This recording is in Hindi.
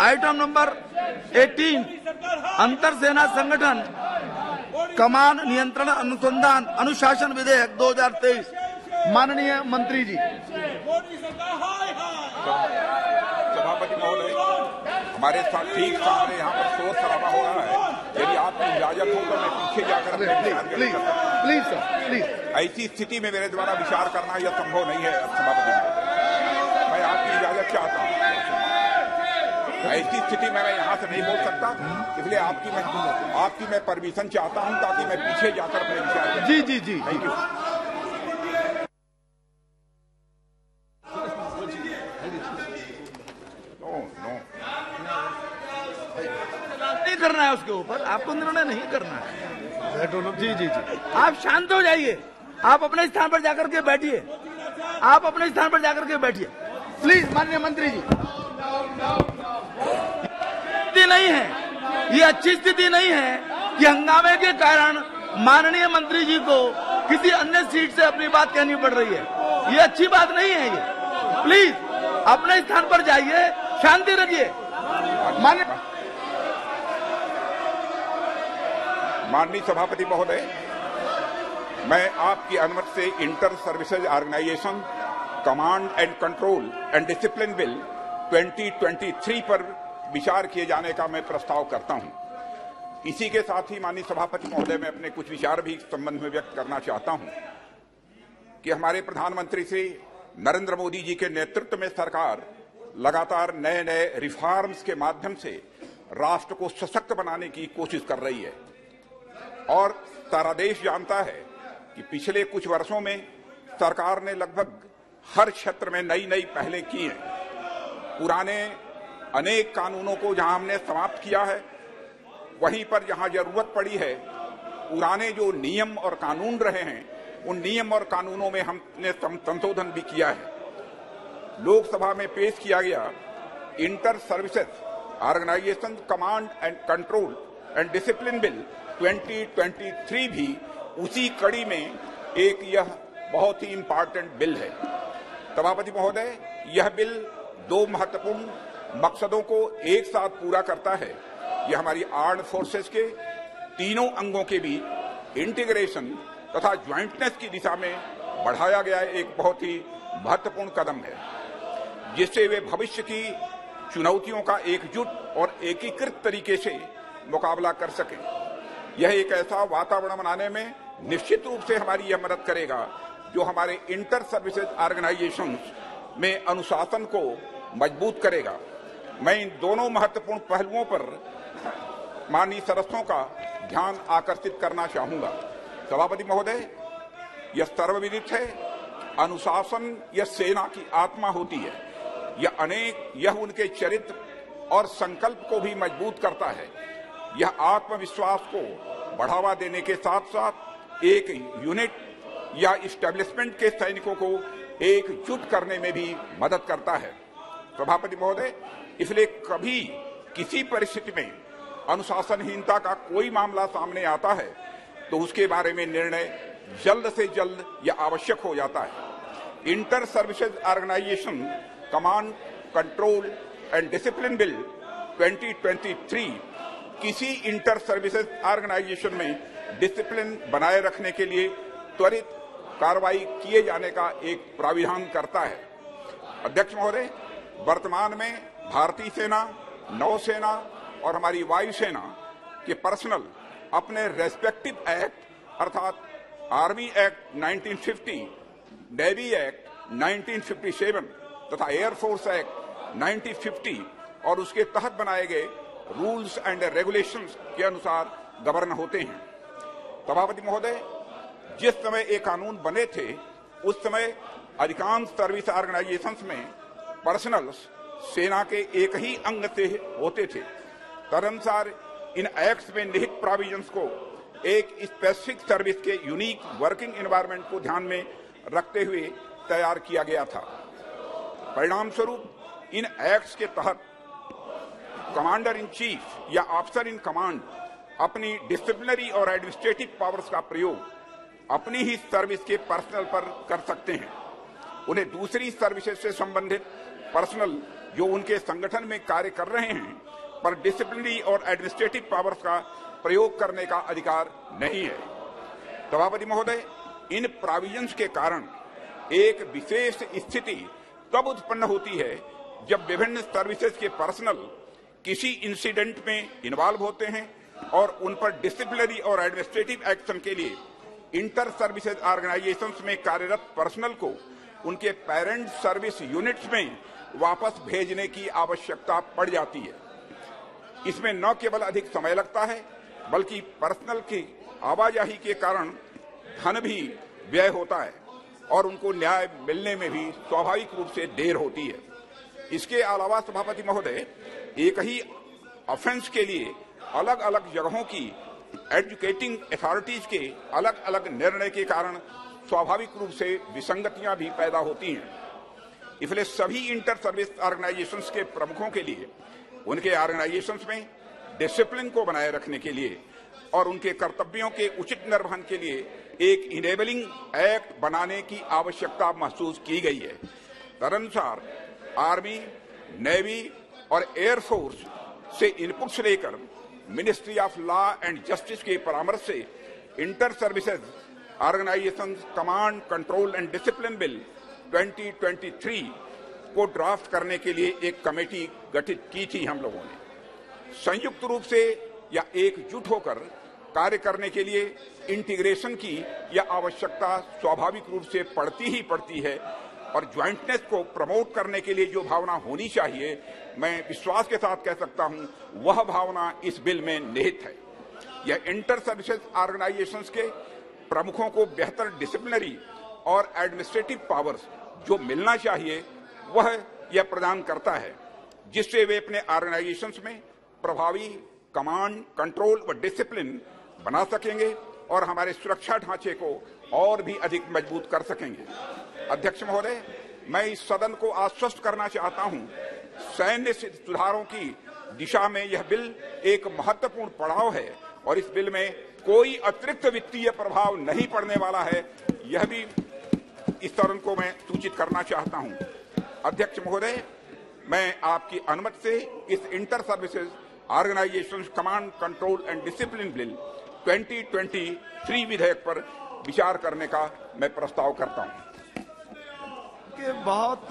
आइटम नंबर 18 अंतर सेना संगठन कमान नियंत्रण अनुसंधान अनुशासन विधेयक 2023। माननीय मंत्री जी। सभापति महोदय, हमारे साथ ठीक सामने यहाँ पर शोर शराबा हो रहा है। यदि आपकी इजाजत हो तो मैं पीछे जाकर प्लीज सर, प्लीज। ऐसी स्थिति में मेरे द्वारा विचार करना यह संभव नहीं है सभापति महोदय। मैं आपकी इजाजत चाहता हूँ। ऐसी स्थिति में मैं यहाँ से नहीं बोल सकता, इसलिए आपकी मैं परमिशन चाहता हूँ ताकि मैं पीछे जाकर अपने विचार। जी। Thank you. नहीं करना है उसके ऊपर, आपको निर्णय नहीं करना है। जी। आप शांत हो जाइए, आप अपने स्थान पर जाकर के बैठिए, प्लीज। माननीय मंत्री जी, स्थिति नहीं है, ये अच्छी स्थिति नहीं है कि हंगामे के कारण माननीय मंत्री जी को किसी अन्य सीट से अपनी बात कहनी पड़ रही है। ये अच्छी बात नहीं है। ये प्लीज अपने स्थान पर जाइए, शांति रखिए। माननीय सभापति महोदय, मैं आपकी अनुमति से inter services organisation command and control and discipline bill 2023 पर विचार किए जाने का मैं प्रस्ताव करता हूं। इसी के साथ ही माननीय सभापति महोदय, मैं अपने कुछ विचार भी इस संबंध में व्यक्त करना चाहता हूं कि हमारे प्रधानमंत्री श्री नरेंद्र मोदी जी के नेतृत्व में सरकार लगातार नए रिफॉर्म्स के माध्यम से राष्ट्र को सशक्त बनाने की कोशिश कर रही है और सारा देश जानता है कि पिछले कुछ वर्षों में सरकार ने लगभग हर क्षेत्र में नई पहलें की हैं। पुराने अनेक कानूनों को जहां हमने समाप्त किया है, वहीं पर जहां जरूरत पड़ी है पुराने जो नियम और कानून रहे हैं, उन नियम और कानूनों में हमने संशोधन भी किया है। लोकसभा में पेश किया गया inter services organisation command and control and discipline bill 2023 भी उसी कड़ी में यह बहुत ही इंपॉर्टेंट बिल है। सभापति महोदय, यह बिल दो महत्वपूर्ण मकसदों को एक साथ पूरा करता है। यह हमारी आर्म्ड फोर्सेस के तीनों अंगों के बीच इंटीग्रेशन तथा ज्वाइंटनेस की दिशा में बढ़ाया गया एक बहुत ही महत्वपूर्ण कदम है, जिससे वे भविष्य की चुनौतियों का एकजुट और एकीकृत तरीके से मुकाबला कर सकें। यह एक ऐसा वातावरण बनाने में निश्चित रूप से हमारी यह मदद करेगा जो हमारे इंटर सर्विसेज ऑर्गेनाइजेशंस में अनुशासन को मजबूत करेगा। मैं इन दोनों महत्वपूर्ण पहलुओं पर माननीय सदस्यों का ध्यान आकर्षित करना चाहूंगा। सभापति महोदय, यह सर्वविदित है, अनुशासन यह सेना की आत्मा होती है। यह उनके चरित्र और संकल्प को भी मजबूत करता है। यह आत्मविश्वास को बढ़ावा देने के साथ साथ एक यूनिट या इस्टेब्लिशमेंट के सैनिकों को एकजुट करने में भी मदद करता है। सभापति महोदय, इसलिए कभी किसी परिस्थिति में अनुशासनहीनता का कोई मामला सामने आता है तो उसके बारे में निर्णय जल्द से जल्द यह आवश्यक हो जाता है। Inter services organisation command control and discipline bill 2023 किसी इंटर सर्विसेज ऑर्गेनाइजेशन में डिसिप्लिन बनाए रखने के लिए त्वरित कार्रवाई किए जाने का एक प्राविधान करता है। अध्यक्ष महोदय, वर्तमान में भारतीय सेना, नौसेना और हमारी वायुसेना के पर्सनल अपने रेस्पेक्टिव एक्ट अर्थात आर्मी एक्ट 1950, नेवी एक्ट 1957 तथा एयरफोर्स एक्ट 1950 और उसके तहत बनाए गए रूल्स एंड रेगुलेशंस के अनुसार गवर्न होते हैं। सभापति महोदय, जिस समय ये कानून बने थे उस समय अधिकांश सर्विस ऑर्गेनाइजेशंस में पर्सनल्स सेना के एक ही अंग से होते थे। तदनुसार इन एक्ट्स में निहित प्रोविजंस को एक स्पेसिफिक सर्विस के यूनिक वर्किंग एनवायरनमेंट को ध्यान में रखते हुए तैयार किया गया था। परिणाम स्वरूप इन एक्ट्स के तहत कमांडर इन चीफ या ऑफिसर इन कमांड अपनी डिसिप्लिनरी और एडमिनिस्ट्रेटिव पावर्स का प्रयोग अपनी ही सर्विस के पर्सनल पर कर सकते हैं। उन्हें दूसरी सर्विसेज से संबंधित पर्सनल जो उनके संगठन में कार्य कर रहे हैं पर डिसिप्लिनरी और एडमिनिस्ट्रेटिव पावर्स का प्रयोग करने का अधिकार नहीं है। सभापति महोदय, इन प्रोविजंस के कारण एक विशेष स्थिति तब उत्पन्न होती है जब विभिन्न सर्विसेज के पर्सनल किसी इंसिडेंट में इन्वॉल्व होते हैं और उन पर डिसिप्लिनरी और एडमिनिस्ट्रेटिव एक्शन के लिए इंटर सर्विसेज ऑर्गेनाइजेशंस में कार्यरत पर्सनल को उनके पेरेंट सर्विस यूनिट्स में वापस भेजने की आवश्यकता पड़ जाती है। इसमें न केवल अधिक समय लगता है बल्कि पर्सनल की आवाजाही के कारण धन भी व्यय होता है और उनको न्याय मिलने में भी स्वाभाविक रूप से देर होती है। इसके अलावा सभापति महोदय, एक ही ऑफेंस के लिए अलग अलग जगहों की एजुकेटिंग अथॉरिटीज के अलग अलग निर्णय के कारण स्वाभाविक रूप से विसंगतियां भी पैदा होती हैं। इसलिए सभी इंटर सर्विस ऑर्गेनाइजेशंस के प्रमुखों के लिए उनके ऑर्गेनाइजेशंस में डिसिप्लिन को बनाए रखने के लिए और उनके कर्तव्यों के उचित निर्वहन के लिए एक इनेबलिंग एक्ट बनाने की आवश्यकता महसूस की गई है। तदनुसार आर्मी, नेवी और एयरफोर्स से इनपुट्स लेकर ministry of law and justice के परामर्श से inter services organisation command, control and discipline bill 2023 को ड्राफ्ट करने के लिए एक कमेटी गठित की थी। हम लोगों ने संयुक्त रूप से या एकजुट होकर कार्य करने के लिए इंटीग्रेशन की यह आवश्यकता स्वाभाविक रूप से पड़ती है और ज्वाइंटनेस को प्रमोट करने के लिए जो भावना होनी चाहिए, मैं विश्वास के साथ कह सकता हूं, वह भावना इस बिल में निहित है। यह इंटर सर्विसेज ऑर्गेनाइजेशंस के प्रमुखों को बेहतर डिसिप्लिनरी और एडमिनिस्ट्रेटिव पावर्स जो मिलना चाहिए वह यह प्रदान करता है, जिससे वे अपने ऑर्गेनाइजेशंस में प्रभावी कमांड, कंट्रोल व डिसिप्लिन बना सकेंगे और हमारे सुरक्षा ढांचे को और भी अधिक मजबूत कर सकेंगे। अध्यक्ष महोदय, मैं इस सदन को आश्वस्त करना चाहता हूं, सैन्य सुधारों की दिशा में यह बिल एक महत्वपूर्ण पड़ाव है और इस बिल में कोई अतिरिक्त वित्तीय प्रभाव नहीं पड़ने वाला है, यह भी इस सदन को मैं सूचित करना चाहता हूं। अध्यक्ष महोदय, मैं आपकी अनुमति से इस inter services organisation command, control and discipline bill 2023 विधेयक पर विचार करने का मैं प्रस्ताव करता हूं। बहुत